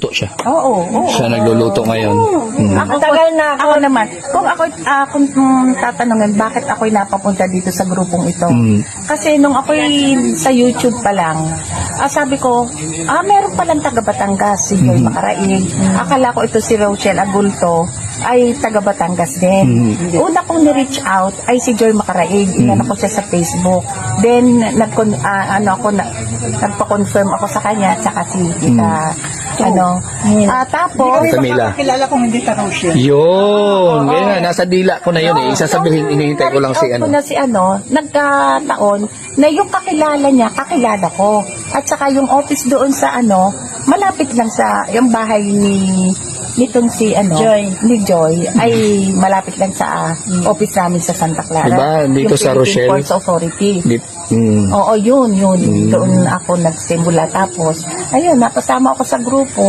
nagluluto siya. Oo. Siya nagluluto ngayon. Ako, tagal na ako naman. Kung kung tatanungin bakit ako'y napapunta dito sa grupong ito. Kasi nung ako'y sa YouTube pa lang, sabi ko, meron palang taga Batangas, si Joy Macaraig. Akala ko ito si Rochelle Agulto ay taga Batangas din. Una kong ni-reach out ay si Joy Macaraig. Inano ko siya sa Facebook. Then nagpa-confirm ako sa kanya at saka si Tita tapos Camila. Kilala kong hindi ka Rochelle. Yun. Ngayon nga, nasa dila ko na yun eh. Isasabihin, inihintay ko lang si nagkataon na yung kakilala niya, kakilala ko. At saka yung office doon sa malapit lang sa yung bahay nitong si ni Joy ay malapit lang sa office namin sa Santa Clara. Diba? Dito yung sa Philippine Rochelle? Ports Authority. Mm. Oo, yun. Doon ako nagsimula. Tapos, ayun, napasama ako sa grupo.